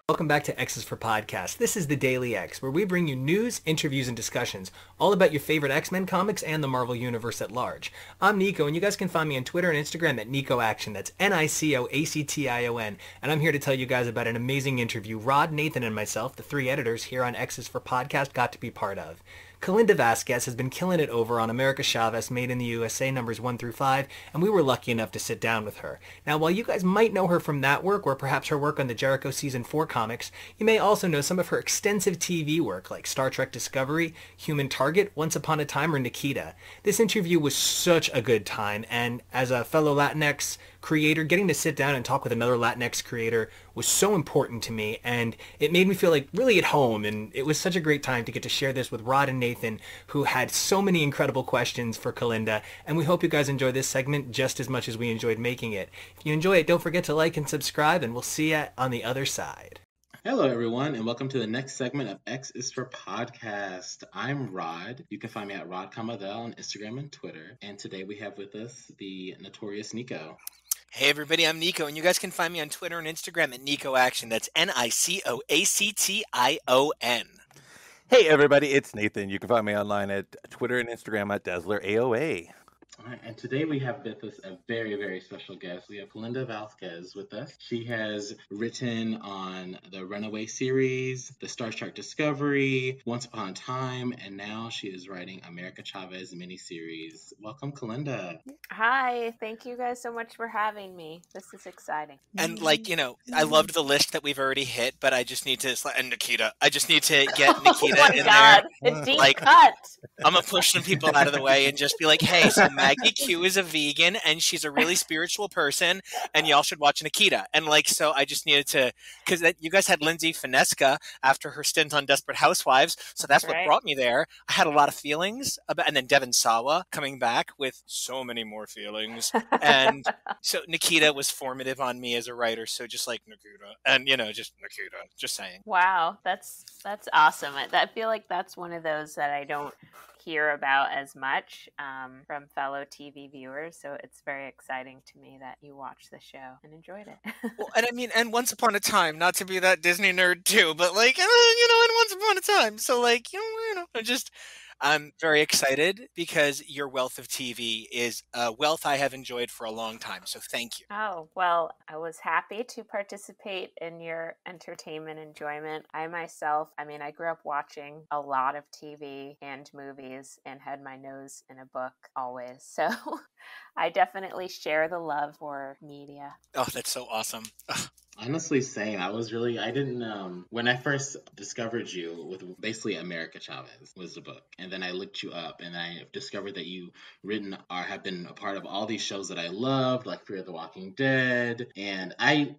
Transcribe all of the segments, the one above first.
Welcome back to X's4 Podcast. This is the Daily X, where we bring you news, interviews, and discussions all about your favorite X-Men comics and the Marvel Universe at large. I'm Nico, and you guys can find me on Twitter and Instagram at NicoAction. That's NicoAction. And I'm here to tell you guys about an amazing interview Rod, Nathan, and myself, the three editors here on X's4 Podcast, got to be part of. Kalinda Vazquez has been killing it over on America Chavez, Made in the USA numbers 1 through 5, and we were lucky enough to sit down with her. Now, while you guys might know her from that work, or perhaps her work on the Jericho Season 4 comics, you may also know some of her extensive TV work like Star Trek Discovery, Human Target, Once Upon a Time, or Nikita. This interview was such a good time, and as a fellow Latinx creator, getting to sit down and talk with another Latinx creator was so important to me, and it made me feel like really at home, and it was such a great time to get to share this with Rod and Nathan, who had so many incredible questions for Kalinda, and we hope you guys enjoy this segment just as much as we enjoyed making it. If you enjoy it, don't forget to like and subscribe, and we'll see you on the other side. Hello, everyone, and welcome to the next segment of X is for Podcast. I'm Rod. You can find me at Rod Camadel on Instagram and Twitter, and today we have with us the notorious Nico. Hey everybody, I'm Nico, and you guys can find me on Twitter and Instagram at NicoAction. That's NicoAction. Hey everybody, it's Nathan. You can find me online at Twitter and Instagram at DazzlerAOA. All right, and today we have with us a very, very special guest. We have Kalinda Vazquez with us. She has written on the Runaways series, the Star Trek Discovery, Once Upon a Time, and now she is writing America Chavez miniseries. Welcome, Kalinda. Hi, thank you guys so much for having me. This is exciting. And I loved the list that we've already hit, but I just need to, and Nikita. I just need to get Nikita in there. A deep cut. I'm going to push some people out of the way and just be like, hey, so Maggie Q is a vegan and she's a really spiritual person and y'all should watch Nikita. And so I just needed to, because you guys had Lindsay Finesca after her stint on Desperate Housewives. So that's what brought me there. I had a lot of feelings about, and then Devon Sawa coming back with so many more feelings. And so Nikita was formative on me as a writer. So just like Nikita and, just Nikita, just saying. Wow. That's awesome. I feel like that's one of those that I don't hear about as much from fellow TV viewers, so it's very exciting to me that you watched the show and enjoyed it. Well, and Once Upon a Time, not to be that Disney nerd too, but and Once Upon a Time, so I'm very excited because your wealth of TV is a wealth I have enjoyed for a long time. So thank you. Oh, well, I was happy to participate in your entertainment enjoyment. I myself, I grew up watching a lot of TV and movies and had my nose in a book always. So I definitely share the love for media. Oh, that's so awesome. Honestly, same. I didn't, when I first discovered you with basically America Chavez was the book. And then I looked you up and I discovered that you written or have been a part of all these shows that I loved, like Fear the Walking Dead. And I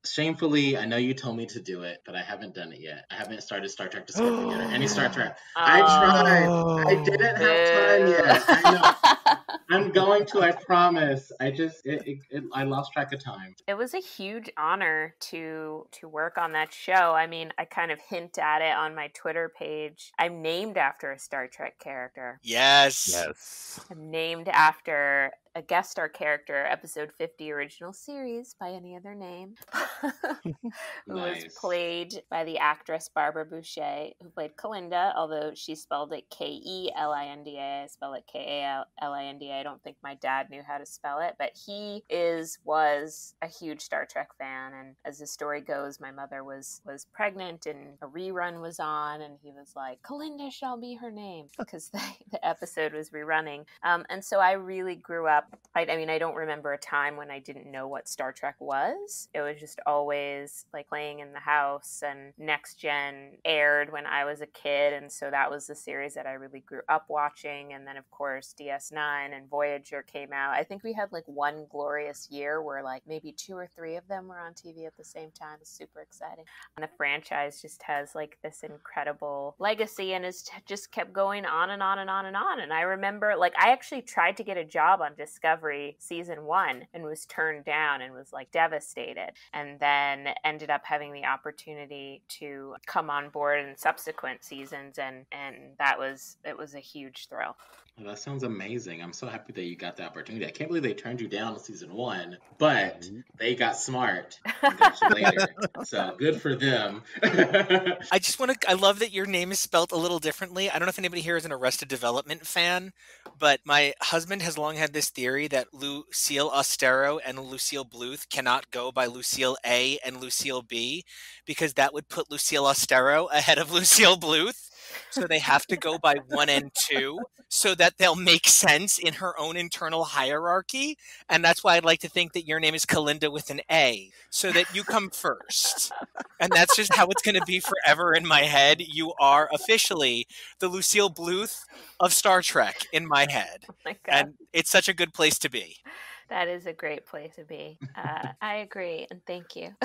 know you told me to do it, but I haven't done it yet. I haven't started Star Trek Discovery yet or any Star Trek. I tried. I didn't have time yet. I know. I'm going to, I promise. I lost track of time. It was a huge honor to work on that show. I kind of hint at it on my Twitter page. I'm named after a Star Trek character. Yes. I'm named after a guest star character, episode 50 original series, by any other name, who was played by the actress Barbara Boucher, who played Kalinda, although she spelled it Kelinda. I spell it Kalinda. I don't think my dad knew how to spell it, but he was a huge Star Trek fan, and as the story goes, my mother was pregnant and a rerun was on, and he was like, Kalinda shall be her name, because the episode was rerunning. And so I really grew up. I don't remember a time when I didn't know what Star Trek was. It was just always playing in the house, and Next Gen aired when I was a kid, and so that was the series that I really grew up watching. And then of course DS9 and Voyager came out. I think we had one glorious year where maybe 2 or 3 of them were on TV at the same time. It was super exciting. And the franchise just has this incredible legacy and has just kept going on and on and on and on. And I remember I actually tried to get a job on just Discovery season 1 and was turned down and was like devastated, and then ended up having the opportunity to come on board in subsequent seasons, and it was a huge thrill. Well, that sounds amazing. I'm so happy that you got the opportunity. I can't believe they turned you down in season 1, but they got smart and got you later. So good for them. I love that your name is spelled a little differently. I don't know if anybody here is an Arrested Development fan, but my husband has long had this theory that Lucille Ostero and Lucille Bluth cannot go by Lucille A and Lucille B, because that would put Lucille Ostero ahead of Lucille Bluth. So they have to go by 1 and 2 so that they'll make sense in her own internal hierarchy. And that's why I'd like to think that your name is Kalinda with an A, so that you come first. And that's just how it's going to be forever in my head. You are officially the Lucille Bluth of Star Trek in my head. Oh my God. And it's such a good place to be. That is a great place to be. I agree, and thank you.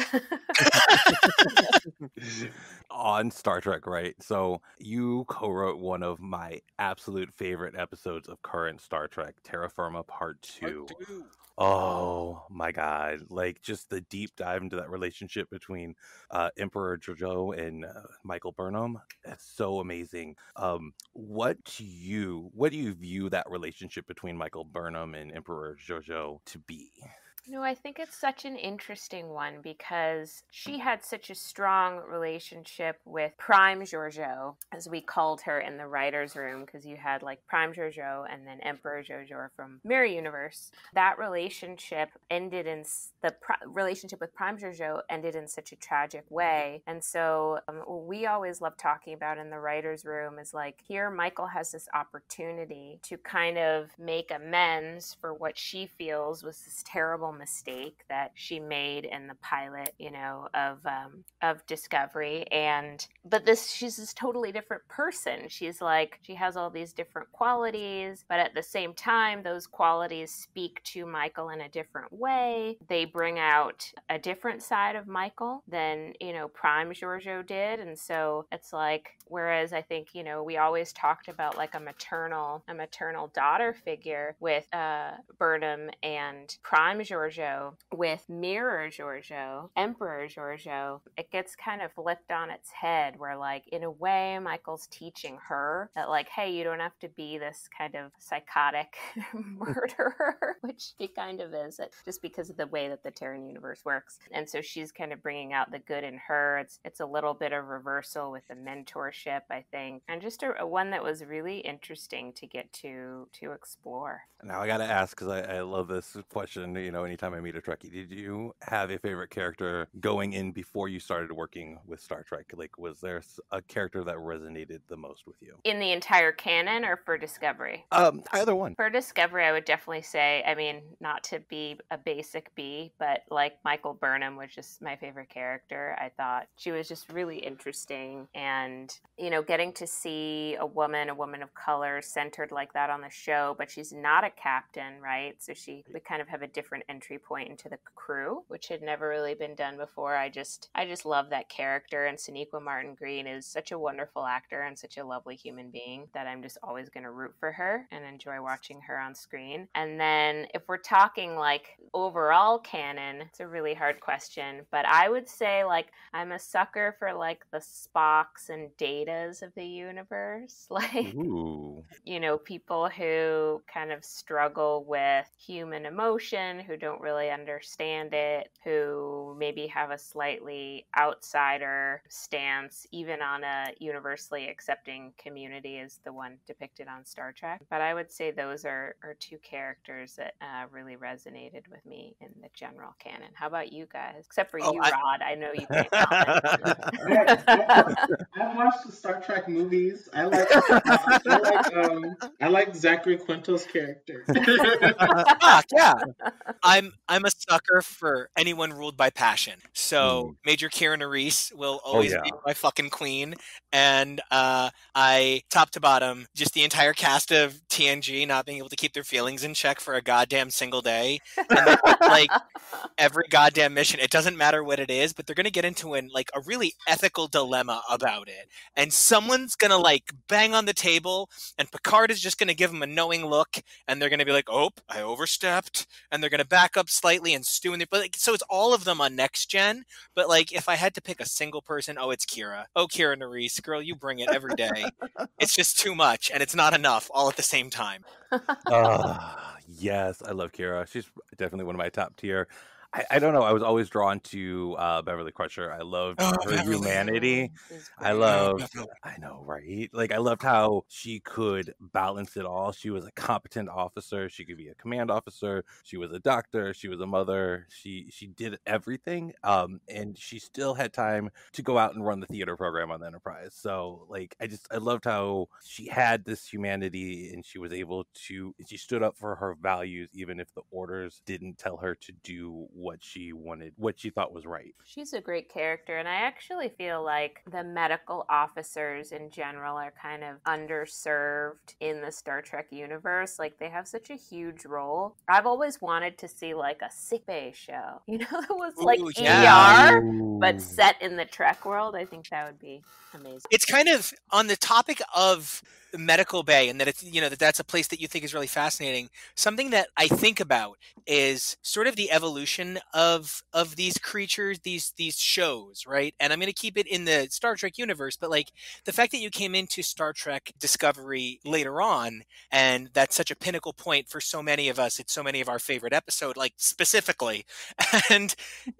On Star Trek, right? So you co-wrote one of my absolute favorite episodes of current Star Trek, Terra Firma Part 2. Oh my God. Like, just the deep dive into that relationship between Emperor Jojo and Michael Burnham. That's so amazing. What do you view that relationship between Michael Burnham and Emperor Jojo to be? No, I think it's such an interesting one because she had such a strong relationship with Prime Giorgio, as we called her in the writer's room, because you had like Prime Giorgio and then Emperor Giorgio from Mirror Universe. That relationship ended in relationship with Prime Giorgio ended in such a tragic way. And so what we always love talking about in the writer's room is like, here Michael has this opportunity to kind of make amends for what she feels was this terrible mistake that she made in the pilot, of Discovery. But she's this totally different person. She's like, she has all these different qualities, but at the same time, those qualities speak to Michael in a different way. They bring out a different side of Michael than, Prime Giorgio did. And so it's like, whereas I think, we always talked about like a maternal daughter figure with Burnham and Prime Giorgio, with Mirror Giorgio, Emperor Giorgio, it gets kind of flipped on its head where like, in a way, Michael's teaching her that like, hey, you don't have to be this kind of psychotic murderer, which he kind of is, just because of the way that the Terran universe works. And so she's kind of bringing out the good in her. It's a little bit of reversal with the mentorship, I think, and just a one that was really interesting to get to explore. Now I gotta ask, because I love this question, anytime I meet a Trekkie, did you have a favorite character going in before you started working with Star Trek? Like, was there a character that resonated the most with you? In the entire canon or for Discovery? Either one. For Discovery, I would definitely say, not to be a basic B, but like Michael Burnham was just my favorite character. I thought she was just really interesting, and, getting to see a woman of color centered like that on the show, but she's not a captain, right? So we kind of have a different entry point into the crew, which had never really been done before. I just love that character, and Sonequa Martin Green is such a wonderful actor and such a lovely human being that I'm just always going to root for her and enjoy watching her on screen. And then if we're talking like overall canon, it's a really hard question, but I would say like I'm a sucker for like the Spocks and Datas of the universe, like Ooh. People who kind of struggle with human emotion, who don't really understand it, who maybe have a slightly outsider stance, even on a universally accepting community as the one depicted on Star Trek. But I would say those are two characters that really resonated with me in the general canon. How about you guys? Except for you, Rod. I know you can't comment. I've watched the Star Trek movies. I like Zachary Quinto's character. Yeah. I'm a sucker for anyone ruled by passion. So Major Kira Nerys will always be my fucking queen. And I, top to bottom, just the entire cast of TNG not being able to keep their feelings in check for a goddamn single day. And like every goddamn mission, it doesn't matter what it is, but they're going to get into a really ethical dilemma about it. And someone's going to like bang on the table, and Picard is just going to give them a knowing look, and they're going to be like, oh, I overstepped. And they're going to back up slightly and stew in there. But so it's all of them on Next Gen. But like, if I had to pick a single person, it's Kira. Oh, Kira Nerys, girl, you bring it every day. It's just too much, and it's not enough all at the same time. Yes, I love Kira. She's definitely one of my top tier. I don't know. I was always drawn to Beverly Crusher. I loved her humanity. I know, right? Like, I loved how she could balance it all. She was a competent officer. She could be a command officer. She was a doctor. She was a mother. She did everything. And she still had time to go out and run the theater program on the Enterprise. So, like, I loved how she had this humanity, and she was able to, she stood up for her values, even if the orders didn't tell her to do what she wanted, what she thought was right. She's a great character, and I actually feel like the medical officers in general are kind of underserved in the Star Trek universe. Like, they have such a huge role. I've always wanted to see like a sickbay show, that was like ER, but set in the Trek world. I think that would be amazing. It's kind of on the topic of medical bay, and that it's that's a place that you think is really fascinating. Something that I think about is sort of the evolution of these creatures, these shows, right? And I'm going to keep it in the Star Trek universe, but like the fact that you came into Star Trek Discovery later on, and that's such a pinnacle point for so many of us. It's so many of our favorite episodes, like specifically. And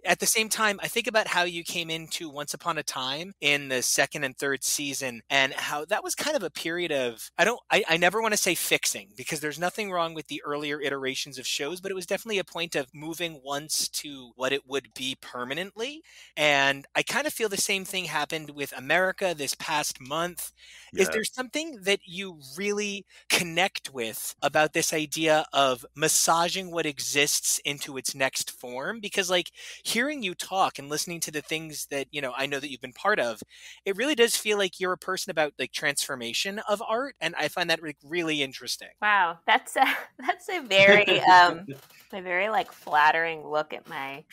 at the same time, I think about how you came into Once Upon a Time in the second and third season, and how that was kind of a period of, I never want to say fixing, because there's nothing wrong with the earlier iterations of shows, but it was definitely a point of moving once to what it would be permanently. And I kind of feel the same thing happened with America this past month. Is there something that you really connect with about this idea of massaging what exists into its next form? Because like hearing you talk and listening to the things that, I know that you've been part of, it really does feel like you're a person about like transformation of art. And I find that really interesting. Wow. That's a very, a very like flattering look at my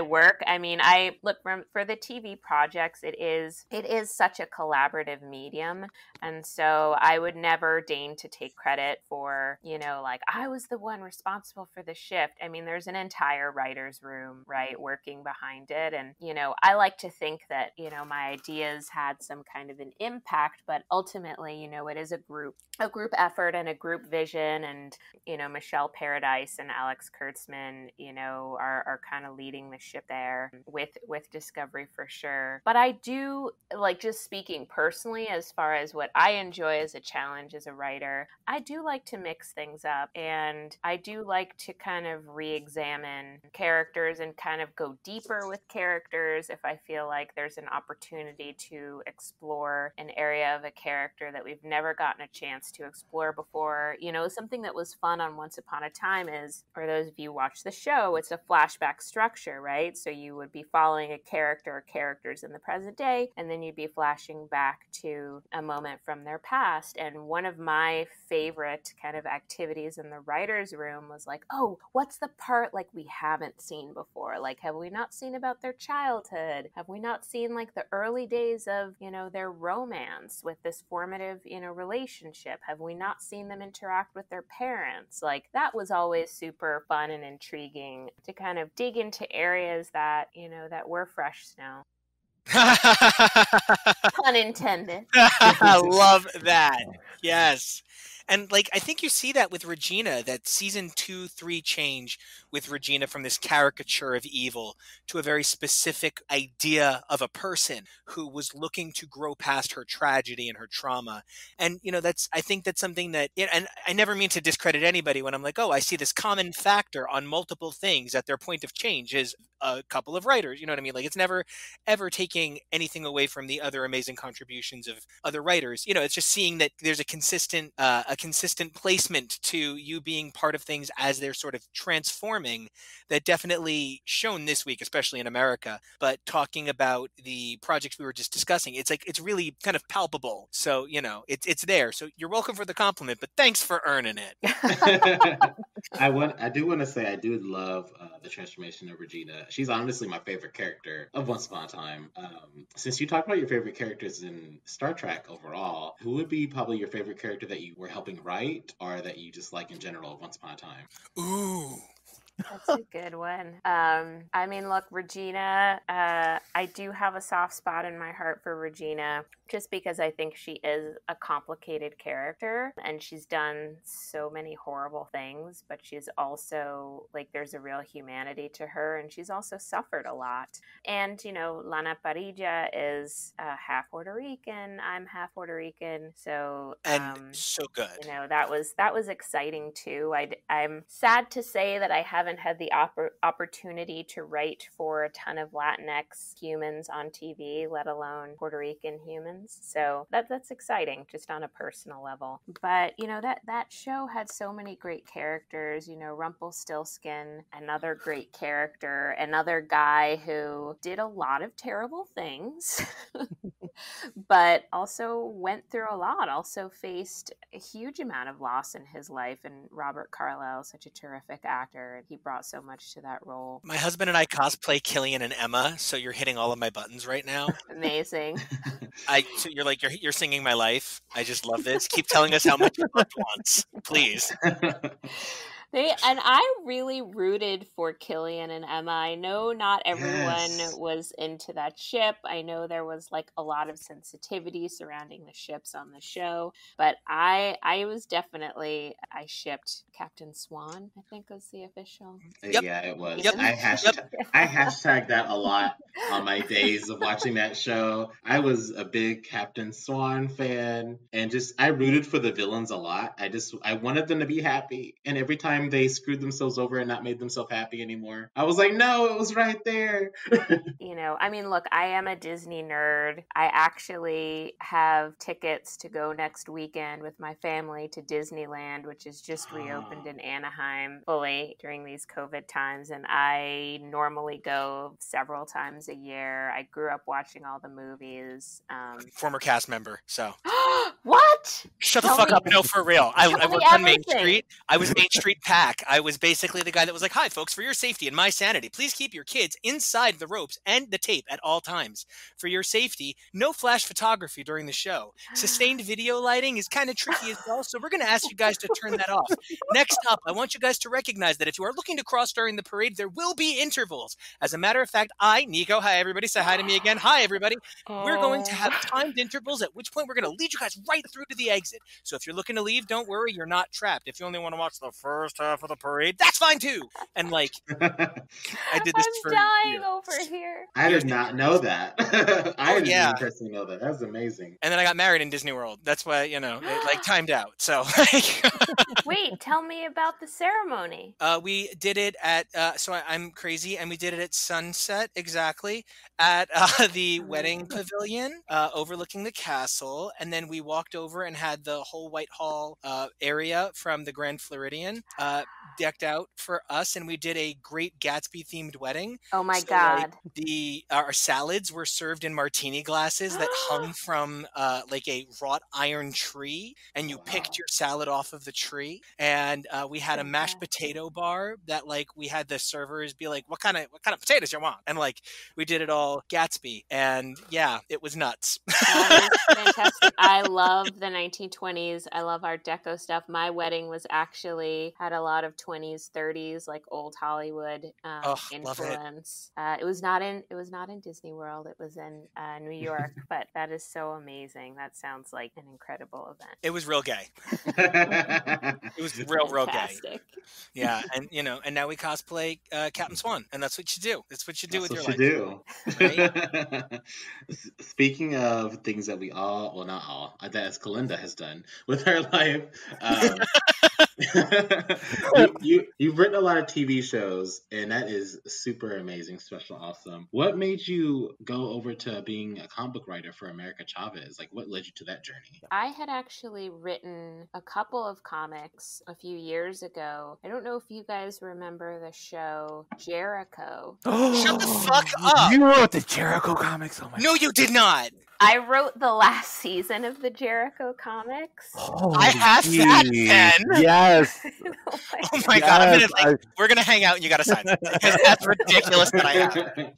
work. I mean, I look for the TV projects. It is such a collaborative medium, and so I would never deign to take credit for like I was the one responsible for the shift. I mean, there's an entire writer's room, right, working behind it, and I like to think that my ideas had some kind of an impact, but ultimately it is a group effort and a group vision, and Michelle Paradise and Alex Kurtzman are kind of leading the ship there with Discovery for sure. But I do like, just speaking personally as far as what I enjoy as a challenge as a writer, I do like to mix things up, and I do like to kind of re-examine characters and kind of go deeper with characters if I feel like there's an opportunity to explore an area of a character that we've never gotten a chance to explore before. Something that was fun on Once Upon a Time is, for those of you who watch the show, it's a flashback structure, right? So you would be following a character or characters in the present day, and then you'd be flashing back to a moment from their past. And one of my favorite kind of activities in the writer's room was like, oh, what's the part like we haven't seen before? Like, have we not seen about their childhood? Have we not seen like the early days of, their romance with this formative, relationship? Have we not seen them interact with their parents? Like, that was always super fun and intriguing to kind of dig into areas that, that were fresh snow. Pun intended. I love that. Yes. And like, I think you see that with Regina, that season 2-3 change with Regina from this caricature of evil to a very specific idea of a person who was looking to grow past her tragedy and her trauma. And, I think that's something that, and I never mean to discredit anybody when I'm like, oh, I see this common factor on multiple things at their point of change is a couple of writers, you know what I mean? Like, it's never ever taking anything away from the other amazing contributions of other writers. It's just seeing that there's a consistent consistent placement to you being part of things as they're sort of transforming that definitely shown this week, especially in America. But talking about the projects we were just discussing, it's like it's really kind of palpable. So, you know, it's there. So you're welcome for the compliment, but thanks for earning it. I do want to say I do love the transformation of Regina. She's honestly my favorite character of Once Upon a Time. Since you talked about your favorite characters in Star Trek overall, who would be probably your favorite character that you were helping write or that you just like in general of Once Upon a Time? Ooh. That's a good one. I mean, look, Regina, I do have a soft spot in my heart for Regina just because I think she is a complicated character and she's done so many horrible things, but she's also, like, there's a real humanity to her and she's also suffered a lot. And, you know, Lana Parrilla is half Puerto Rican. I'm half Puerto Rican. So, and so good. You know, that was exciting too. I'm sad to say that I haven't had the opportunity to write for a ton of Latinx humans on TV, let alone Puerto Rican humans. So that's exciting just on a personal level. But, you know, that show had so many great characters, you know, Rumpelstiltskin, another great character, another guy who did a lot of terrible things, but also went through a lot, also faced a huge amount of loss in his life. And Robert Carlyle, such a terrific actor, and he brought so much to that role. My husband and I cosplay Killian and Emma, so you're hitting all of my buttons right now. Amazing. So you're singing my life. I just love this. Keep telling us how much you loved once, please. And I really rooted for Killian and Emma. I know not everyone was into that ship. I know there was like a lot of sensitivity surrounding the ships on the show, but I was definitely, I shipped Captain Swan, I think was the official. Yep. Yeah, it was. Yep. I hashtagged that a lot on my days of watching that show. I was a big Captain Swan fan and I rooted for the villains a lot. I wanted them to be happy, and every time they screwed themselves over and not made themselves happy anymore, I was like, no, it was right there. You know, I mean, look, I am a Disney nerd. I actually have tickets to go next weekend with my family to Disneyland, which is just reopened in Anaheim fully during these COVID times. And I normally go several times a year. I grew up watching all the movies. Former cast member, so. What? Shut the fuck up. No, for real. I worked on Main Street. I was Main Street Pack. I was basically the guy that was like, hi, folks, for your safety and my sanity, please keep your kids inside the ropes and the tape at all times. For your safety, no flash photography during the show. Sustained video lighting is kind of tricky as well, so we're going to ask you guys to turn that off. Next up, I want you guys to recognize that if you are looking to cross during the parade, there will be intervals. As a matter of fact, Nico, hi, everybody. Say hi to me again. Hi, everybody. We're going to have timed intervals, at which point we're going to lead you guys right through to the exit. So if you're looking to leave, don't worry, you're not trapped. If you only want to watch the first half of the parade, that's fine too. And like, I did this for dying years. Over here. I did not know that. I didn't personally know that. That's amazing. And then I got married in Disney World. That's why, you know, it like timed out. So wait, tell me about the ceremony. We did it at I'm crazy, and we did it at sunset exactly at the wedding pavilion overlooking the castle, and then we walked over and had the whole Whitehall area from the Grand Floridian decked out for us, and we did a Great Gatsby themed wedding. Oh my god! Like, our salads were served in martini glasses that hung from like a wrought iron tree, and you picked your salad off of the tree. And we had a mashed potato bar that like we had the servers be like, "What kind of potatoes you want?" And like we did it all Gatsby, and yeah, it was nuts. That is fantastic. I love the 1920s. I love Art Deco stuff. My wedding was actually had a lot of 20s, 30s, like old Hollywood influence. It was not in Disney World. It was in New York. But that is so amazing. That sounds like an incredible event. It was real gay. It was real gay. Yeah, and you know, and now we cosplay Captain Swan, and that's what you do. That's what you do with your life. Right? Speaking of things that we all, well, not all, that as Kalinda has done with her life. You've written a lot of TV shows, and that is super amazing, special, awesome. What made you go over to being a comic book writer for America Chavez? Like, what led you to that journey? I had actually written a couple of comics a few years ago. I don't know if you guys remember the show Jericho. Shut the fuck up! You wrote the Jericho comics? Oh my No, you did not! I wrote the last season of the Jericho comics. I have that pen. Yes. Oh my god! We're gonna hang out and you gotta sign that because that's ridiculous that I have.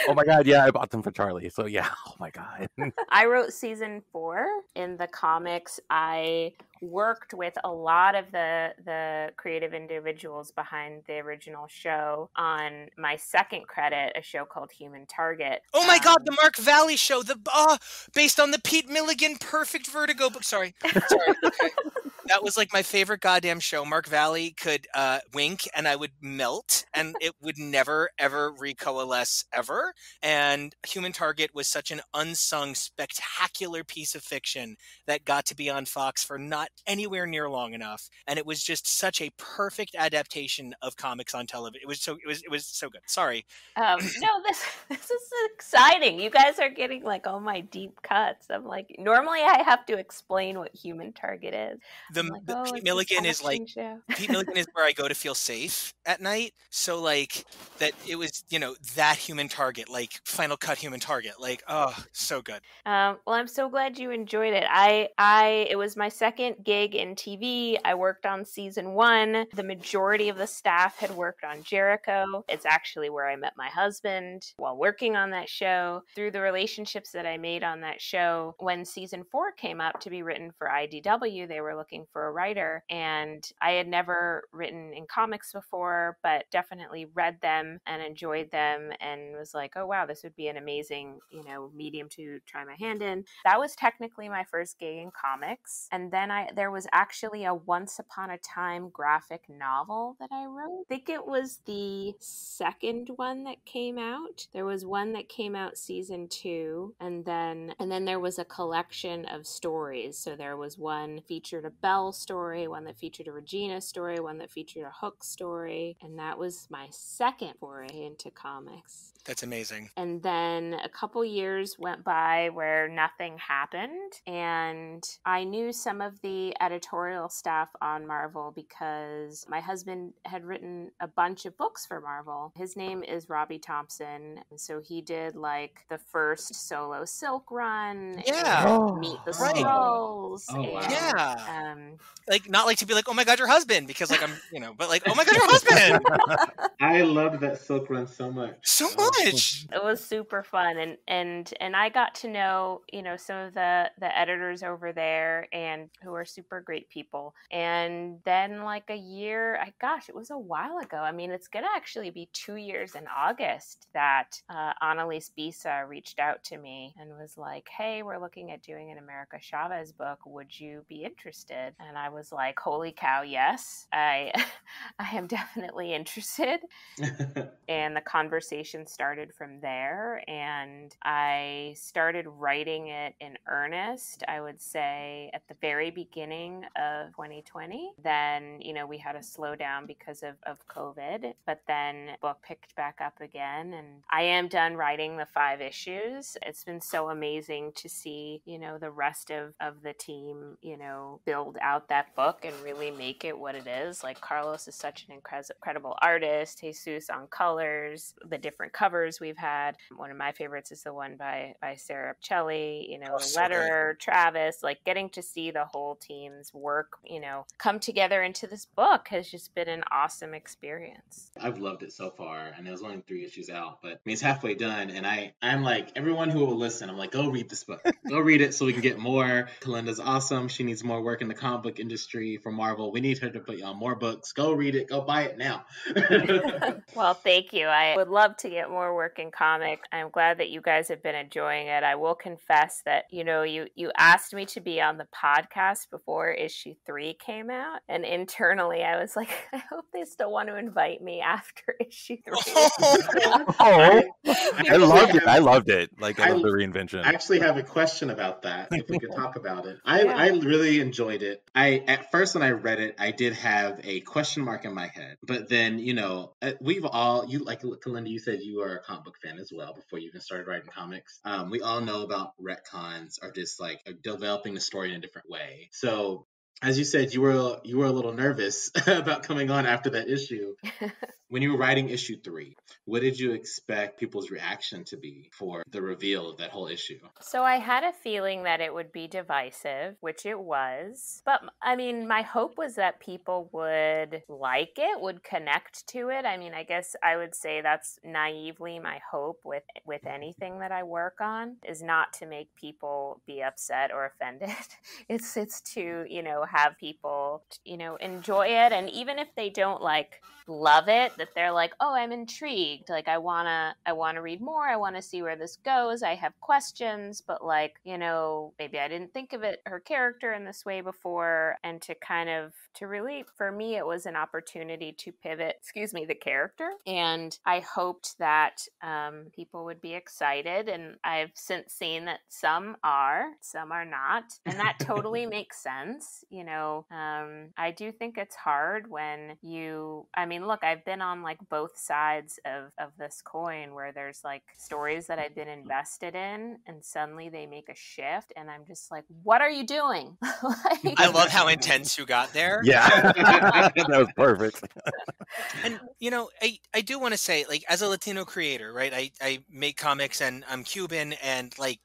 Oh my god! Yeah, I bought them for Charlie. So yeah. Oh my god. I wrote season 4 in the comics. I worked with a lot of the creative individuals behind the original show on my second credit, a show called Human Target. Oh my god, the Mark Valley show, based on the Pete Milligan Perfect Vertigo book. Sorry. Okay. That was like my favorite goddamn show. Mark Valley could wink and I would melt and it would never ever recoalesce ever. And Human Target was such an unsung, spectacular piece of fiction that got to be on Fox for not anywhere near long enough. And it was just such a perfect adaptation of comics on television. It was so good. Sorry. No, this is exciting. You guys are getting like all my deep cuts. I'm like, normally I have to explain what Human Target is. Pete Milligan is like Pete Milligan is where I go to feel safe at night. So like that it was, that Human Target, like Final Cut Human Target, like so good. Well, I'm so glad you enjoyed it. It was my second gig in TV. I worked on season 1. The majority of the staff had worked on Jericho. It's actually where I met my husband while working on that show. Through the relationships that I made on that show, when season 4 came up to be written for IDW, they were looking for a writer, and I had never written in comics before, but definitely read them and enjoyed them and was like, oh wow, this would be an amazing, medium to try my hand in. That was technically my first gig in comics. And then there was actually a Once Upon a Time graphic novel that I wrote. I think it was the second one that came out. There was one that came out season 2, and then there was a collection of stories. So there was one featured a Belle story, one that featured a Regina story, one that featured a Hook story, and that was my second foray into comics. That's amazing. And then a couple years went by where nothing happened, and I knew some of the editorial staff on Marvel because my husband had written a bunch of books for Marvel. His name is Robbie Thompson, and so he did like the first solo Silk run, Meet the Skrulls. Oh, wow. Yeah. Like not like to be like, oh my god, your husband, because like I'm, but like, oh my god, your husband. I loved that Silk run so much. So much. It was super fun, and I got to know, some of the editors over there, and who are super great people. And then like a year, it was a while ago. I mean, it's gonna actually be 2 years in August that Annalise Bisa reached out to me and was like, hey, we're looking at doing an America Chavez book. Would you be interested? And I was like, holy cow, yes, I am definitely interested. And the conversation started from there, and I started writing it in earnest, I would say, at the very beginning of 2020. Then, we had a slowdown because of COVID, but then the book picked back up again, and I am done writing the 5 issues. It's been so amazing to see, the rest of the team, build out that book and really make it what it is. Like, Carlos is such an incredible artist. Jesus on colors, the different covers we've had. One of my favorites is the one by Sarah Pichelli, So letterer, good. Travis. Like, getting to see the whole team's work, come together into this book has just been an awesome experience. I've loved it so far, and there's only 3 issues out, but it's halfway done, and I'm like, everyone who will listen, I'm like, go read this book. Go read it so we can get more. Kalinda's awesome. She needs more work in the comic book industry for Marvel. We need her to put you on more books. Go read it. Go buy it now. Well, thank Thank you. I would love to get more work in comic. I'm glad that you guys have been enjoying it. I will confess that, you asked me to be on the podcast before issue 3 came out. And internally, I was like, I hope they still want to invite me after issue 3. I loved it. Like, I love the reinvention. I actually have a question about that, if we could talk about it. I really enjoyed it. At first, when I read it, I did have a question mark in my head. But then, we've all, like Kalinda, you said you were a comic book fan as well before you even started writing comics. We all know about retcons or just like developing the story in a different way. So, as you said, you were a little nervous about coming on after that issue. When you were writing issue 3, what did you expect people's reaction to be for the reveal of that whole issue? So I had a feeling that it would be divisive, which it was. But I mean, my hope was that people would like it, would connect to it. I mean, I guess I would say that's naively my hope with anything that I work on, is not to make people be upset or offended. It's to, have people, enjoy it. And even if they don't love it, that they're like, oh, I'm intrigued. Like, I wanna read more. I wanna see where this goes. I have questions, but maybe I didn't think of her character in this way before. And to really, for me, it was an opportunity to pivot, the character. And I hoped that people would be excited. And I've since seen that some are not. And that totally makes sense. I do think it's hard when look, I've been on both sides of this coin, where there's stories that I've been invested in and suddenly they make a shift and I'm just like, what are you doing? I love how intense you got there. Yeah. That was perfect. And I do want to say, as a Latino creator, right, I make comics and I'm Cuban, and my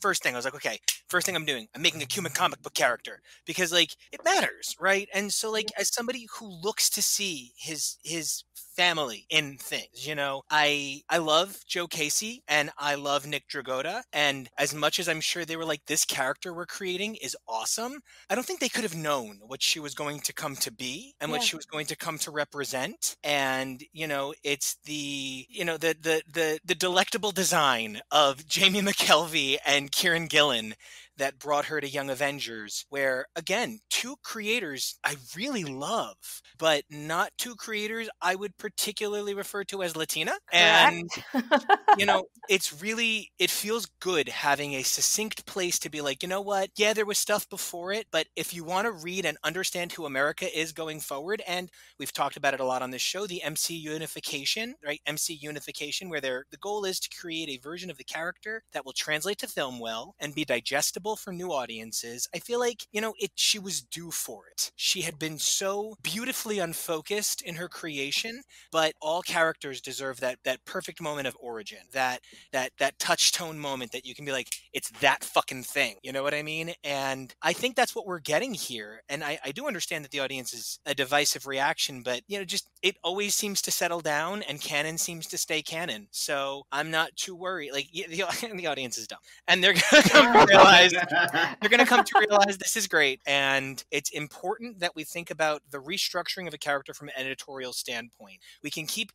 first thing I was like, okay, first thing I'm doing, I'm making a Cuban comic book character, because it matters, right? And so as somebody who looks to see his family in things, I love Joe Casey and I love Nick Dragotta, and as much as I'm sure they were like, this character we're creating is awesome, I don't think they could have known what she was going to come to be and what she was going to come to represent. And it's the the delectable design of Jamie McKelvey and Kieran Gillen that brought her to Young Avengers, where, again, 2 creators I really love, but not 2 creators I would particularly refer to as Latina. Correct. And, it feels good having a succinct place to be like, you know what? Yeah, there was stuff before it, but if you want to read and understand who America is going forward, and we've talked about it a lot on this show, the MC unification, right? MC unification, where the goal is to create a version of the character that will translate to film well and be digestible for new audiences. I feel like, she was due for it. She had been so beautifully unfocused in her creation, but all characters deserve that perfect moment of origin, that touchstone moment that you can be like, it's that fucking thing. You know what I mean? And I think that's what we're getting here. And I do understand that the audience is a divisive reaction, but just it always seems to settle down and canon seems to stay canon. So I'm not too worried. The audience is dumb, and they're gonna come to realize this is great. And it's important that we think about the restructuring of a character from an editorial standpoint. We can keep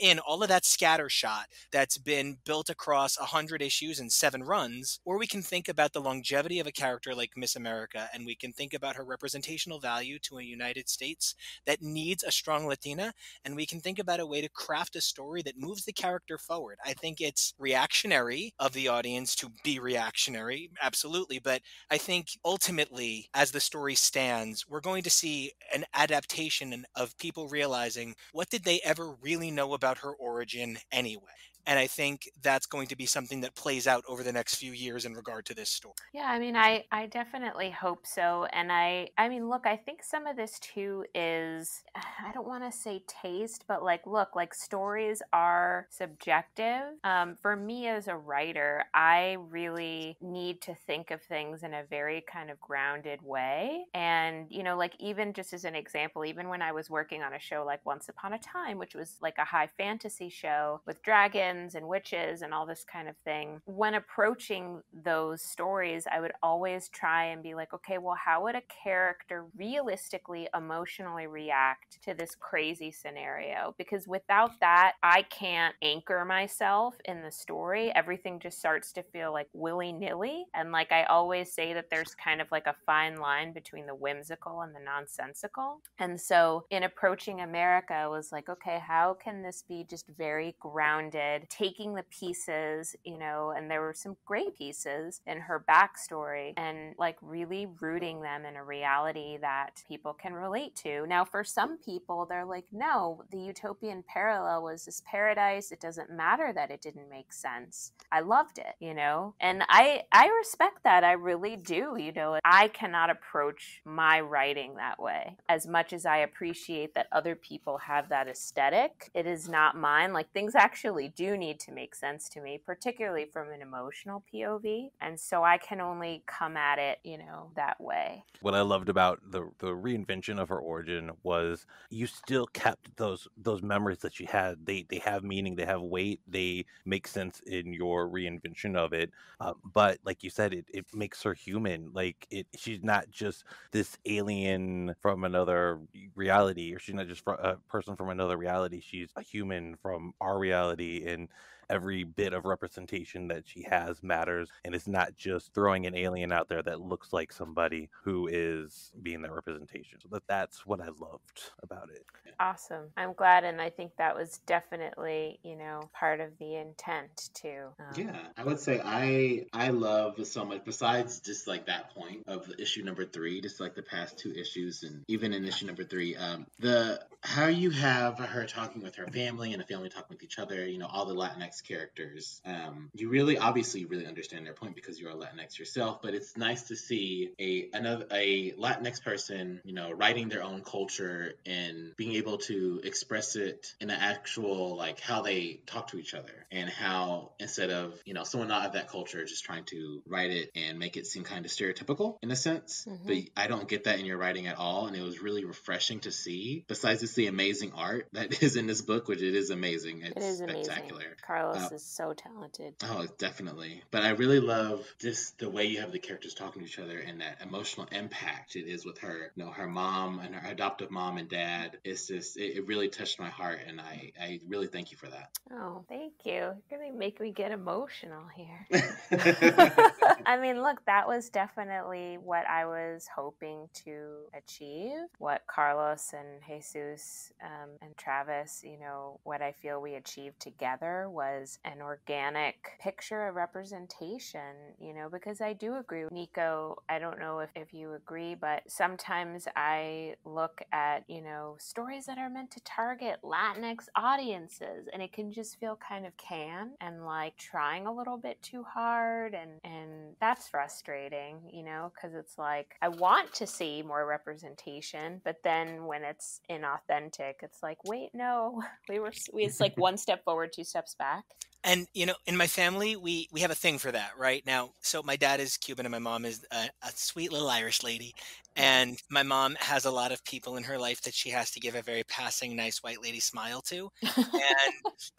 in all of that scattershot that's been built across 100 issues and 7 runs, or we can think about the longevity of a character like Miss America, and we can think about her representational value to a United States that needs a strong Latina, and we can think about a way to craft a story that moves the character forward. I think it's reactionary of the audience to be reactionary, absolutely, but I think ultimately, as the story stands, we're going to see an adaptation of people realizing, what did they ever really know about her origin anyway? And I think that's going to be something that plays out over the next few years in regard to this story. Yeah, I mean, I definitely hope so. And I mean, look, I think some of this too is, I don't want to say taste, but stories are subjective. For me as a writer, I really need to think of things in a very kind of grounded way. And, even just as an example, even when I was working on a show like Once Upon a Time, which was like a high fantasy show with dragons dragons and witches and all this kind of thing. When approaching those stories, I would always try and be like, okay, well, how would a character realistically, emotionally react to this crazy scenario? Because without that, I can't anchor myself in the story. Everything just starts to feel like willy-nilly. And like I always say that there's kind of like a fine line between the whimsical and the nonsensical. And so in approaching America, I was like, okay, how can this be just very grounded, taking the pieces, you know, and there were some great pieces in her backstory, and like really rooting them in a reality that people can relate to. Now, for some people, they're like, no, the utopian parallel was this paradise. It doesn't matter that it didn't make sense. I loved it, you know, and I respect that. I really do. You know, I cannot approach my writing that way. As much as I appreciate that other people have that aesthetic, it is not mine. Like, things actually do need to make sense to me, particularly from an emotional POV. And so I can only come at it, you know, that way. What I loved about the reinvention of her origin was you still kept those memories that she had. They have meaning, they have weight, they make sense in your reinvention of it. But like you said, it makes her human. Like, she's not just this alien from another reality, or she's not just a person from another reality. She's a human from our reality, and every bit of representation that she has matters, and it's not just throwing an alien out there that looks like somebody who is being that representation. So that's what I loved about it. Awesome. I'm glad, and I think that was definitely, you know, part of the intent too. Yeah, I would say I love so much, besides just like that point of issue number 3, just like the past 2 issues, and even in issue number 3, how you have her talking with her family and the family talking with each other, you know, all the Latinx characters. You really understand their point because you're a Latinx yourself, but it's nice to see a Latinx person, you know, writing their own culture and being able to express it in an actual, like, how they talk to each other, and how instead of, you know, someone not of that culture just trying to write it and make it seem kind of stereotypical in a sense. Mm-hmm. But I don't get that in your writing at all, and it was really refreshing to see. Besides just the amazing art that is in this book, which it is amazing. It is spectacular. Amazing. Carlos is so talented. Oh, definitely. But I really love just the way you have the characters talking to each other and that emotional impact it is with her. You know, her mom and her adoptive mom and dad. It's just, it really touched my heart, and I really thank you for that. Oh, thank you. You're going to make me get emotional here. I mean, look, that was definitely what I was hoping to achieve. What Carlos and Jesus and Travis, you know, what I feel we achieved together was an organic picture of representation, you know, because I do agree with Nico. I don't know if you agree, but sometimes I look at, you know, stories that are meant to target Latinx audiences, and it can just feel kind of canned and like trying a little bit too hard, and that's frustrating, you know, because it's like I want to see more representation, but then when it's inauthentic, it's like, wait, no, it's like one step forward, 2 steps back. And, you know, in my family, we have a thing for that right now. So my dad is Cuban and my mom is a sweet little Irish lady. And my mom has a lot of people in her life that she has to give a very passing, nice white lady smile to.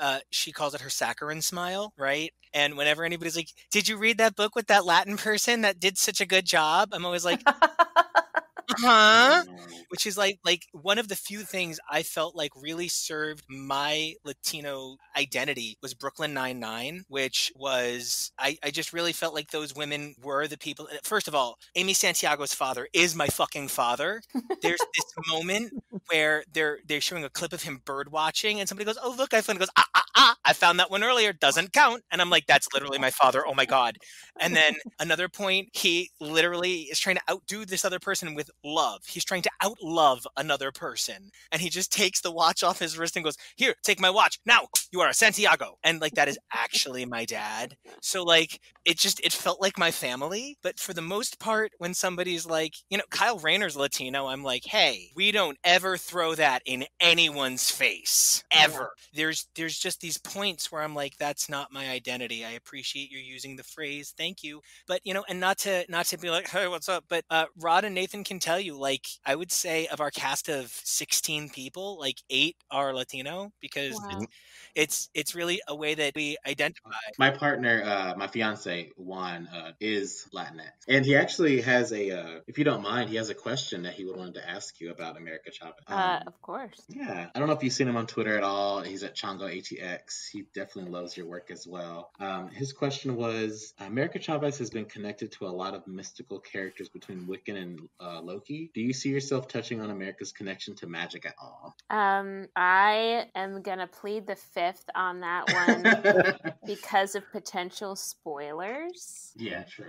And she calls it her saccharine smile, right? And whenever anybody's like, did you read that book with that Latin person that did such a good job? I'm always like, which is like one of the few things I felt like really served my Latino identity was Brooklyn Nine-Nine, which was, I just really felt like those women were the people. First of all, Amy Santiago's father is my fucking father. There's this moment where they're showing a clip of him bird watching, and somebody goes, oh, look, I found, goes, I found that one earlier, doesn't count. And I'm like, that's literally my father. Oh my God. And then another point, he literally is trying to outdo this other person with love. He's trying to outlove another person. And he just takes the watch off his wrist and goes, here, take my watch. Now you are a Santiago. And like, that is actually my dad. So like, it felt like my family. But for the most part, when somebody's like, you know, Kyle Rayner's Latino, I'm like, hey, we don't ever throw that in anyone's face. Ever. There's just these these points where I'm like, that's not my identity. I appreciate you using the phrase, thank you. But, and not to be like, hey, what's up? But Rod and Nathan can tell you, like, I would say of our cast of 16 people, like 8 are Latino, because it's really a way that we identify. My partner, my fiance, Juan, is Latinx. And he actually has if you don't mind, he has a question that he would want to ask you about America Chavez. Of course. Yeah. I don't know if you've seen him on Twitter at all. He's at Chongo ATX. He definitely loves your work as well. His question was, America Chavez has been connected to a lot of mystical characters between Wiccan and Loki. Do you see yourself touching on America's connection to magic at all? I am going to plead the fifth on that one because of potential spoilers. Yeah, true.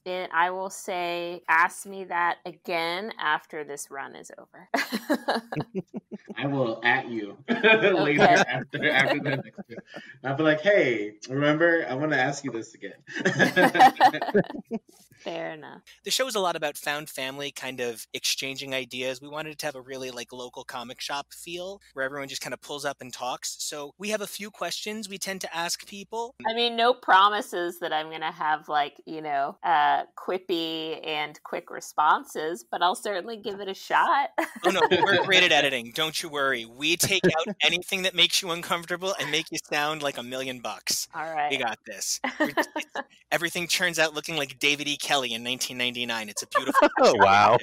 And I will say, ask me that again after this run is over. I will at you later after the next one. I'll be like, hey, remember, I want to ask you this again. Fair enough. The show is a lot about found family kind of exchanging ideas. We wanted it to have a really like local comic shop feel where everyone just kind of pulls up and talks. So we have a few questions we tend to ask people. I mean, no promises that I'm going to have like, quippy and quick responses, but I'll certainly give it a shot. Oh no, we're great at editing. Don't you worry. We take out anything that makes you uncomfortable and make you sound like $1 million. All right. We got this. Everything turns out looking like David E. Kelly in 1999. It's a beautiful Oh, wow.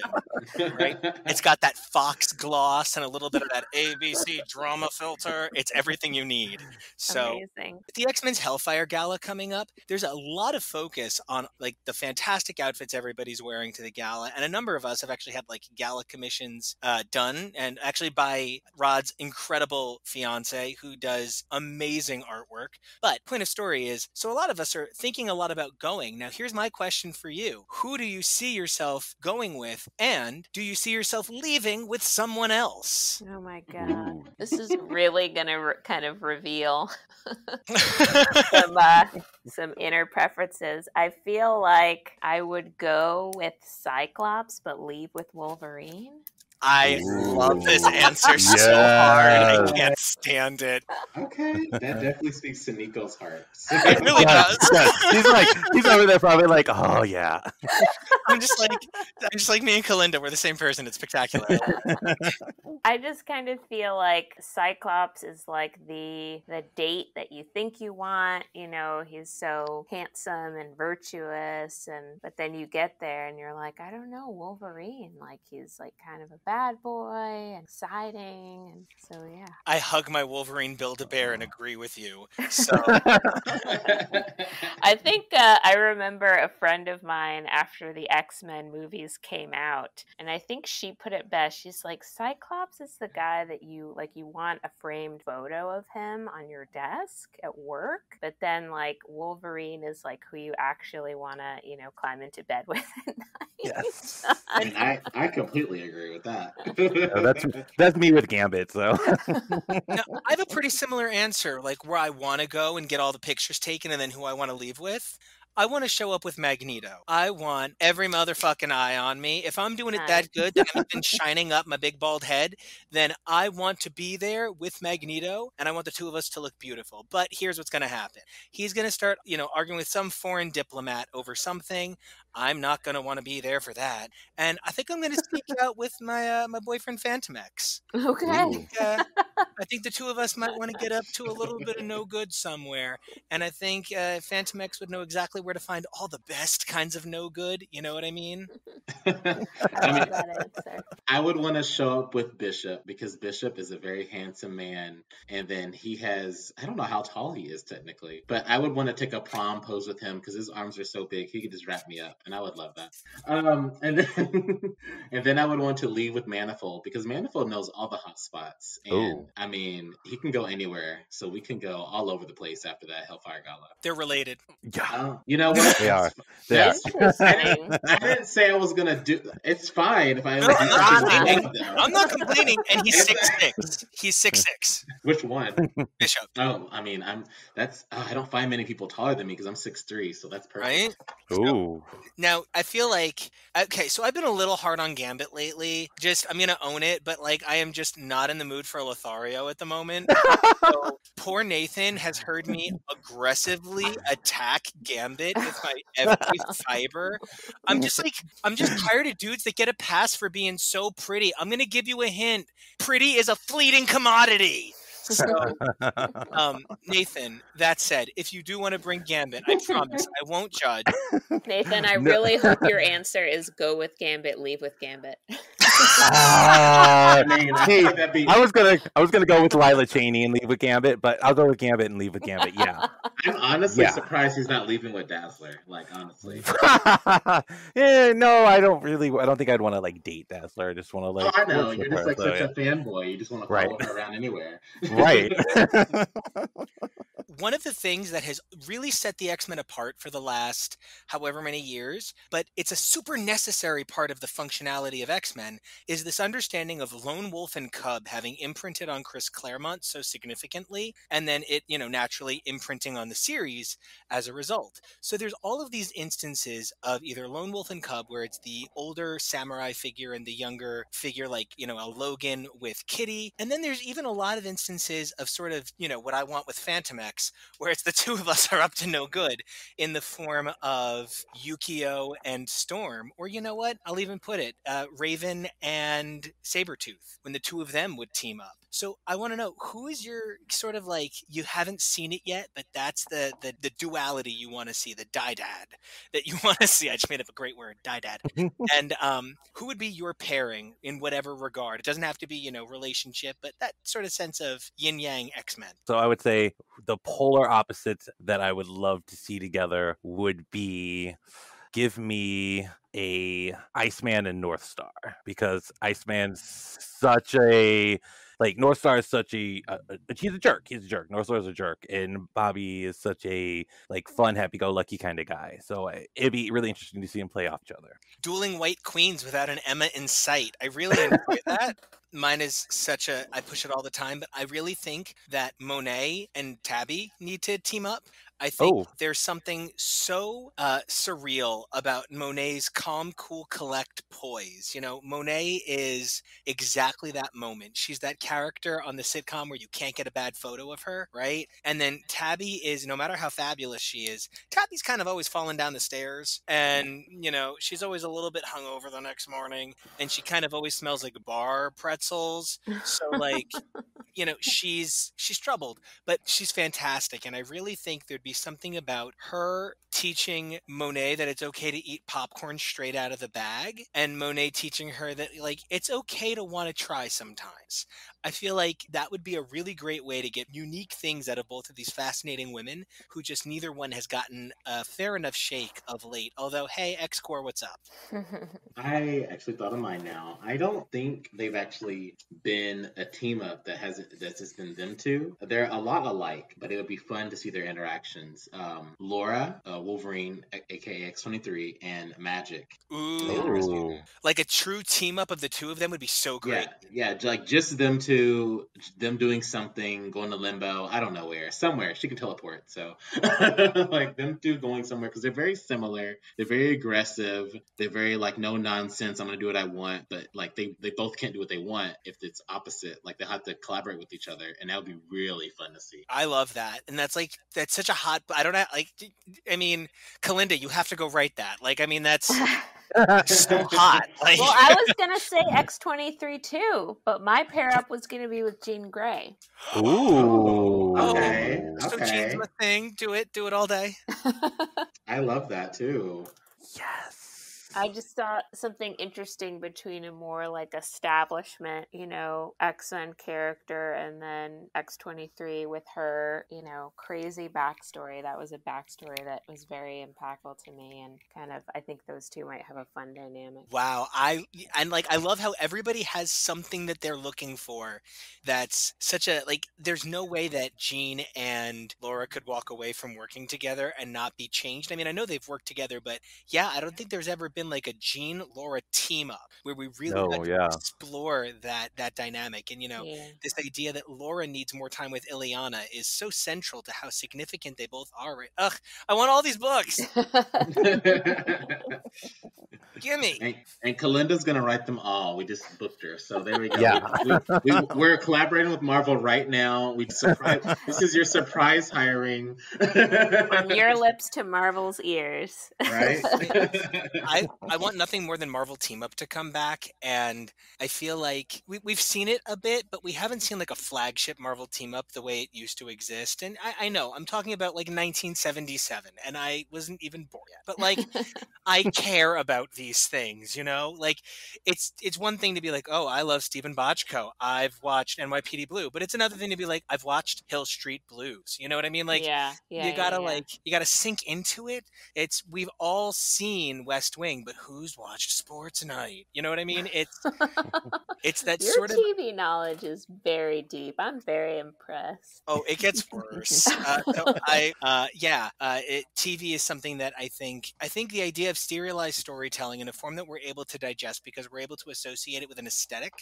Right? It's got that Fox gloss and a little bit of that ABC drama filter. It's everything you need. So, amazing. The X-Men's Hellfire Gala coming up, there's a lot of focus on like the fantastic outfits everybody's wearing to the gala, and a number of us have actually had like gala commissions done, and actually by Rod's incredible fiance who does amazing artwork. But point of story is, so a lot of us are thinking a lot about going. Now here's my question for you. Who do you see yourself going with, and do you see yourself leaving with someone else? Oh my god. This is really gonna kind of reveal some inner preferences. I feel like I would go with Cyclops but leave with Wolverine. I love this answer so hard. I can't stand it. Okay, that definitely speaks to Nico's heart. It really does. He's over there probably like, oh yeah. I'm just like me and Kalinda. We're the same person. It's spectacular. I just kind of feel like Cyclops is like the date that you think you want. He's so handsome and virtuous, but then you get there and you're like, I don't know, Wolverine. Like he's like kind of a bad boy and exciting, and so yeah. I hug my Wolverine Build-A-Bear and agree with you. So I think I remember a friend of mine after the X-Men movies came out, and I think she put it best. She's like, Cyclops is the guy that you want a framed photo of him on your desk at work, but then like Wolverine is like who you actually want to climb into bed with at night. Yes. And I completely agree with that. That's me with Gambit. So now, I have a pretty similar answer, like where I want to go and get all the pictures taken, and then who I want to leave with. I want to show up with Magneto. I want every motherfucking eye on me. If I'm doing it that good, that I'm even shining up my big bald head, then I want to be there with Magneto, and I want the two of us to look beautiful. But here's what's going to happen. He's going to start, arguing with some foreign diplomat over something. I'm not going to want to be there for that. And I think I'm going to sneak out with my my boyfriend Phantom X. Okay. I think the two of us might want to get up to a little bit of no good somewhere. And I think Phantom X would know exactly where to find all the best kinds of no good. You know what I mean? I love that answer. I would want to show up with Bishop because Bishop is a very handsome man. And then he has, I don't know how tall he is technically, but I would want to take a prom pose with him because his arms are so big. He could just wrap me up. And I would love that. And then I would want to leave with Manifold because Manifold knows all the hot spots. And I mean, he can go anywhere. So we can go all over the place after that Hellfire Gala. They're related. Yeah. You know what? They are. I didn't say I was going to do. It's fine if I. I'm not complaining. And he's 6'6". He's 6'6". Which one? Bishop. Oh, I mean, I don't find many people taller than me because I'm 6'3", so that's perfect. Right? Ooh. Now, I feel like, okay, so I've been a little hard on Gambit lately. I'm going to own it, but like I am just not in the mood for a Lothar Lothario at the moment. So poor Nathan has heard me aggressively attack Gambit with my every fiber. I'm just tired of dudes that get a pass for being so pretty. I'm going to give you a hint. Pretty is a fleeting commodity. So, Nathan, that said, if you do want to bring Gambit, I promise I won't judge. Nathan, I really hope your answer is go with Gambit, leave with Gambit. I was gonna go with Lila Cheney and leave with Gambit, but I'll go with Gambit and leave with Gambit. Yeah, I'm honestly surprised he's not leaving with Dazzler. Like honestly, no, I don't think I'd want to like date Dazzler. I just want to like. Oh, I know you're just like such a fanboy. You just want to follow her around anywhere. Right. One of the things that has really set the X-Men apart for the last however many years, but it's a super necessary part of the functionality of X-Men, is this understanding of Lone Wolf and Cub having imprinted on Chris Claremont so significantly, and then it, naturally imprinting on the series as a result. So there's all of these instances of either Lone Wolf and Cub, where it's the older samurai figure and the younger figure, like, a Logan with Kitty. And then there's even a lot of instances of sort of, what I want with Phantom X, where it's the two of us are up to no good in the form of Yukio and Storm. Or you know what? I'll even put it, Raven and Sabretooth, when the two of them would team up. So I want to know, who is your sort of like, you haven't seen it yet, but that's the duality you want to see, the didad that you want to see. I just made up a great word, didad. And who would be your pairing in whatever regard? It doesn't have to be, relationship, but that sort of sense of yin-yang X-Men. So I would say the polar opposites that I would love to see together would be, give me a Iceman and North Star, because Iceman's such a... Like, North Star is such a he's a jerk. He's a jerk. North Star is a jerk. And Bobby is such a, like, fun, happy-go-lucky kind of guy. So it'd be really interesting to see them play off each other. Dueling white queens without an Emma in sight. I really enjoy that. Mine is I push it all the time, but I really think that Monet and Tabby need to team up. I think there's something so surreal about Monet's calm, cool, collect poise. Monet is exactly that moment. She's that character on the sitcom where you can't get a bad photo of her, right? And then Tabby is, no matter how fabulous she is, Tabby's kind of always falling down the stairs. And, she's always a little bit hungover the next morning. And she kind of always smells like bar pretzels. So, like... she's troubled, but she's fantastic. And I really think there'd be something about her teaching Monet that it's okay to eat popcorn straight out of the bag, and Monet teaching her that, like, it's okay to want to try sometimes. I feel like that would be a really great way to get unique things out of both of these fascinating women who just neither one has gotten a fair enough shake of late. Although, hey, X-Core, what's up? I actually thought of mine now. I don't think they've actually been a team up that's just been them two. They're a lot alike, but it would be fun to see their interactions. Laura, Wolverine, aka X-23, and Magic. Ooh. Like a true team up of the two of them would be so great. Yeah, like just them two, them doing something, going to limbo, I don't know where, somewhere. She can teleport, so like them two going somewhere, because they're very similar. They're very aggressive. They're very like no nonsense. I'm gonna do what I want, but like they both can't do what they want if it's opposite. Like they have to collaborate with each other, and that would be really fun to see. I love that, and that's such a hot. I don't know, Kalinda, you have to go write that. Like, I mean, that's so hot. Like... Well, I was gonna say X-23 too, but my pair up was gonna be with Jean Grey. Ooh. Okay. So Jean's my thing. Do it all day. I love that too. Yes. I just thought something interesting between a more like establishment, X-Men character, and then X-23 with her, crazy backstory. That was a backstory that was very impactful to me, and kind of, I think those two might have a fun dynamic. Wow. I love how everybody has something that they're looking for. That's such a, like, there's no way that Jean and Laura could walk away from working together and not be changed. I mean, I know they've worked together, but yeah, I don't think there's ever been seen like a Jean Laura team up where we really got to explore that dynamic. And, this idea that Laura needs more time with Ileana is so central to how significant they both are. Right? Ugh, I want all these books. Gimme. And Kalinda's gonna write them all. We just booked her, so there we go. Yeah. We're collaborating with Marvel right now. This is your surprise hiring. From your lips to Marvel's ears. Right. I want nothing more than Marvel team up to come back, and I feel like we've seen it a bit, but we haven't seen like a flagship Marvel team up the way it used to exist. And I know I'm talking about like 1977, and I wasn't even born yet, but like I care about these things, like it's one thing to be like, oh, I love Stephen Bochco, I've watched NYPD Blue, but it's another thing to be like, I've watched Hill Street Blues. You know what I mean? Like, you gotta sink into it. We've all seen West Wing, but who's watched Sports Night? You know what I mean? It's that your sort of TV knowledge is very deep. I'm very impressed. Oh, it gets worse. TV is something that I think the idea of serialized storytelling in a form that we're able to digest because we're able to associate it with an aesthetic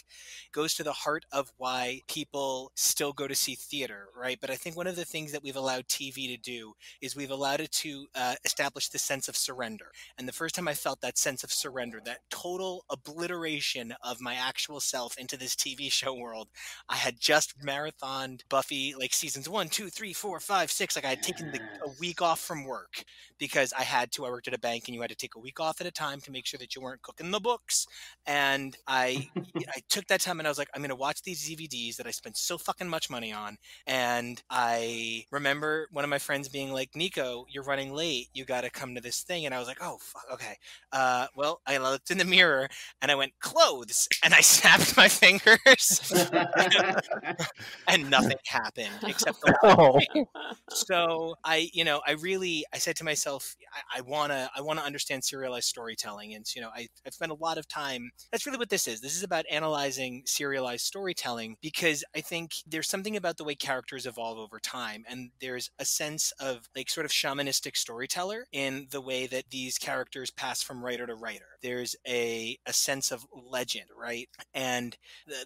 goes to the heart of why people still go to see theater, right? But I think one of the things that we've allowed TV to do is we've allowed it to establish the sense of surrender. And the first time I felt that sense of surrender, that total obliteration of my actual self into this TV show world, I had just marathoned Buffy like seasons 1, 2, 3, 4, 5, 6. Like I had taken a week off from work because I had to. I worked at a bank and you had to take a week off at a time to make sure that you weren't cooking the books. And I took that time and I was like, I'm going to watch these DVDs that I spent so fucking much money on. And I remember one of my friends being like, Nico, you're running late. You got to come to this thing. And I was like, oh, fuck, okay. Well, I looked in the mirror and I went, clothes. And I snapped my fingers and nothing happened except the So I said to myself, I want to understand serialized storytelling. And, I've spent a lot of time. That's really what this is. This is about analyzing serialized storytelling because I think there's something about the way characters evolve over time. And there's a sense of like sort of shamanistic storyteller in the way that these characters pass from writer to writer. There's a sense of legend, right? And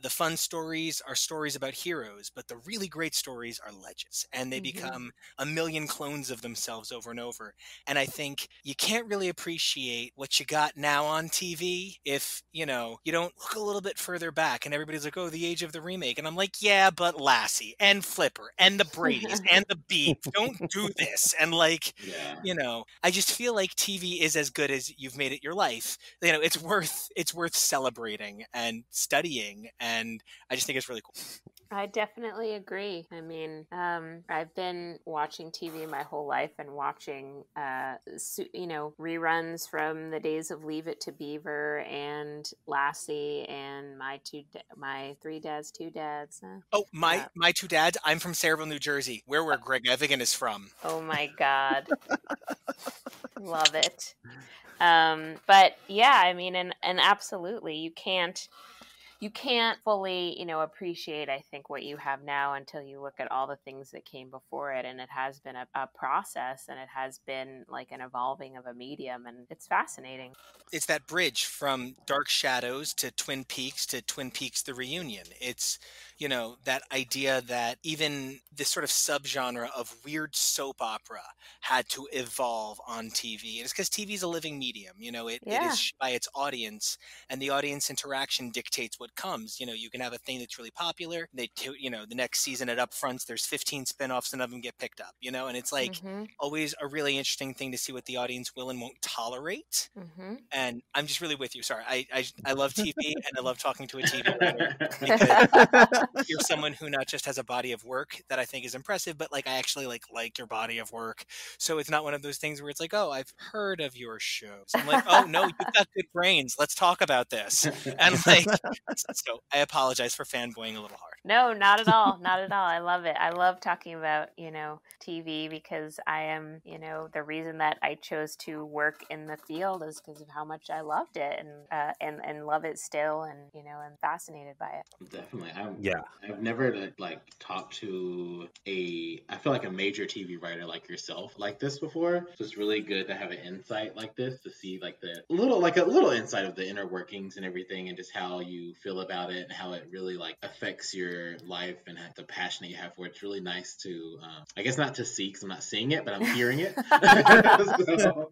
the fun stories are stories about heroes, but the really great stories are legends. And they become a million clones of themselves over and over. And I think you can't really appreciate what you got now on TV if, you don't look a little bit further back and everybody's like, oh, the age of the remake. And I'm like, yeah, but Lassie and Flipper and the Brady's and the Beef, don't do this. And like, I just feel like TV is as good as you've made it your life. It's worth celebrating and studying. And I just think it's really cool. I definitely agree. I mean, I've been watching TV my whole life and watching, reruns from the days of Leave It to Beaver and Lassie and my Three Dads, Two Dads. My Two Dads. I'm from Sayreville, New Jersey, where Greg Evigan is from. Oh my God. Love it. But yeah, I mean, and absolutely, you can't fully, appreciate, I think, what you have now until you look at all the things that came before it. And it has been a process, and it has been like an evolving of a medium, and it's fascinating. It's that bridge from Dark Shadows to Twin Peaks The Reunion. It's, that idea that even this sort of subgenre of weird soap opera had to evolve on TV. And it's because TV is a living medium. It is by its audience, and the audience interaction dictates what comes. You can have a thing that's really popular. The next season at Upfronts, there's 15 spinoffs, none of them get picked up, and it's like always a really interesting thing to see what the audience will and won't tolerate. And I'm just really with you. Sorry. I love TV and I love talking to a TV writer because you're someone who not just has a body of work that I think is impressive, but like I actually like your body of work. So it's not one of those things where it's like, oh, I've heard of your shows. I'm like, oh no, you've got good brains. Let's talk about this. And like So I apologize for fanboying a little hard. No, not at all. Not at all. I love it. I love talking about, TV because I am, the reason that I chose to work in the field is because of how much I loved it and love it still. And, I'm fascinated by it. Definitely. I've never talked to I feel like a major TV writer like yourself like this before. So it's really good to have an insight like this, to see a little insight of the inner workings and everything, and just how you feel about it and how it really affects your life and the passion that you have for it. It's really nice to, I guess not to see because I'm not seeing it, but I'm hearing it. So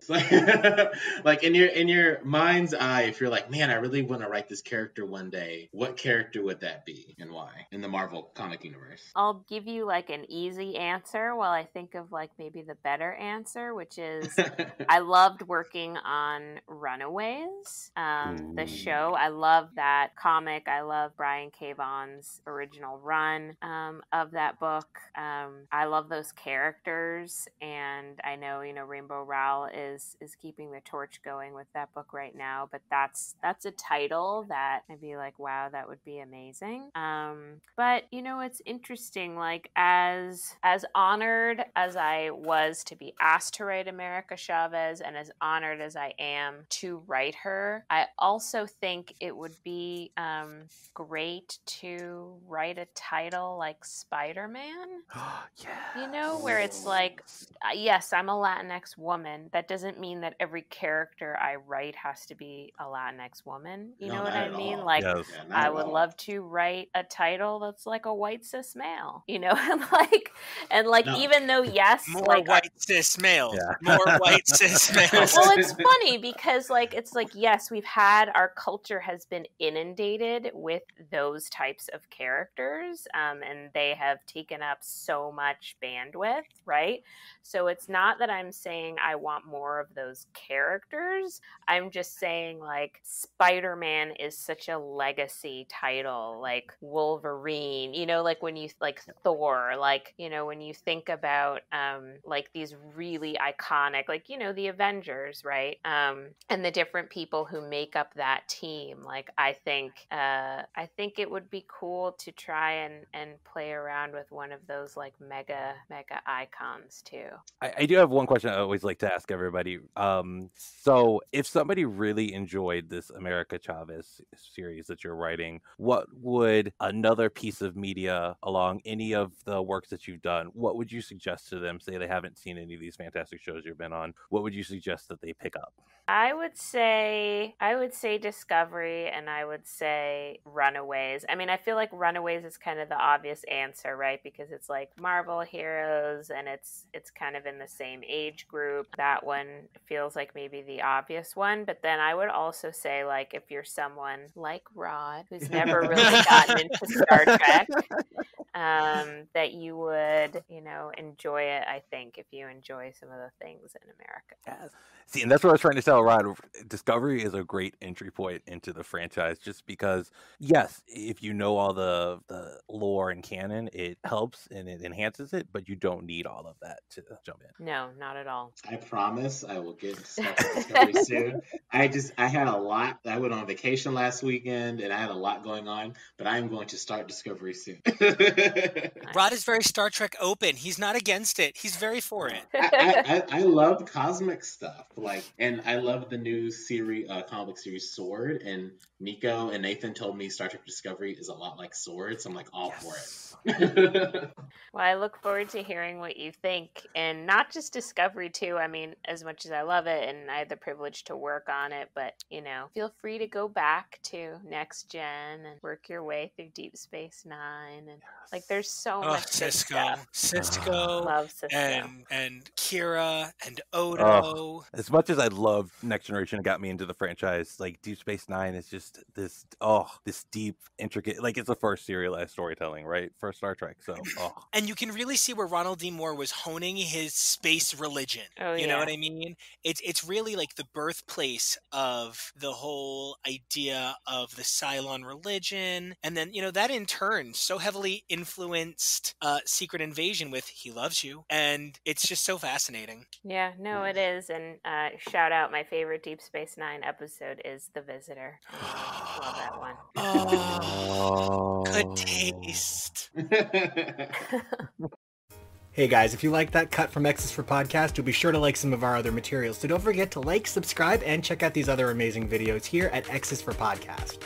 it's in your mind's eye, if you're like, man, I really want to write this character one day, what character would that be and why in the Marvel comic universe? I'll give you an easy answer while I think of maybe the better answer, which is I loved working on Runaways, the show. I love that comic. I love Brian K. Vaughan's original run of that book. I love those characters, and I know Rainbow Rowell is keeping the torch going with that book right now. But that's a title that I'd be like, wow, that would be amazing. But it's interesting. As honored as I was to be asked to write America Chavez, and as honored as I am to write her, I also think it would be great to write a title like Spider-Man. Yeah. Where it's yes, I'm a Latinx woman. That doesn't mean that every character I write has to be a Latinx woman. You know what I mean? Yes. I would love to write a title that's like a white cis male, even though, yes, more white cis males, more white cis males. Well, it's funny because yes, we've had, our culture has been inundated with those types of characters, and they have taken up so much bandwidth, right? So it's not that I'm saying I want more of those characters. I'm just saying Spider-Man is such a legacy title, Wolverine, when you Thor, when you think about these really iconic, the Avengers, right? And the different people who make up that team. I think it would be cool to try and play around with one of those mega icons too. I do have one question I always like to ask everybody. So if somebody really enjoyed this America Chavez series that you're writing, what would another piece of media along any of the works that you've done, what would you suggest to them? Say they haven't seen any of these fantastic shows you've been on. What would you suggest that they pick up? I would say Discovery, and I would say Runaways. I mean, I feel like Runaways is kind of the obvious answer, right? Because it's Marvel heroes, and it's kind of in the same age group. That one feels like maybe the obvious one. But then I would also say, if you're someone like Rod, who's never really gotten into Star Trek, that you would, enjoy it, I think, if you enjoy some of the things in America. Yes. See, and that's what I was trying to tell Rod. Discovery is a great entry point into the franchise, just because, yes, if you know all the lore and canon, it helps and it enhances it, but you don't need all of that to jump in. No, not at all. I promise I will get to Discovery soon. I had a lot. I went on vacation last weekend, and I had a lot going on, but I am going to start Discovery soon. Rod is very Star Trek open. He's not against it. He's very for it. I love cosmic stuff. And I love the new comic book series Sword, and Nico and Nathan told me Star Trek Discovery is a lot like Sword, so I'm all for it. Well, I look forward to hearing what you think, and not just Discovery too. I mean, as much as I love it and I had the privilege to work on it, but feel free to go back to Next Gen and work your way through Deep Space Nine, and there's so much Cisco, love Cisco, and Kira and Odo. As much as I love Next Generation and got me into the franchise, Deep Space Nine is just this deep, intricate, it's the first serialized storytelling, right, for Star Trek. So, And you can really see where Ronald D. Moore was honing his space religion. You know what I mean? It's really the birthplace of the whole idea of the Cylon religion, and then that in turn so heavily influenced Secret Invasion with "He Loves You," and it's just so fascinating. Yeah, no, it is, and shout out, my favorite Deep Space Nine episode is The Visitor. Love that one. Oh, good taste. Hey guys, if you like that cut from X's4 Podcast, you'll be sure to like some of our other materials. So don't forget to like, subscribe, and check out these other amazing videos here at X's4 Podcast.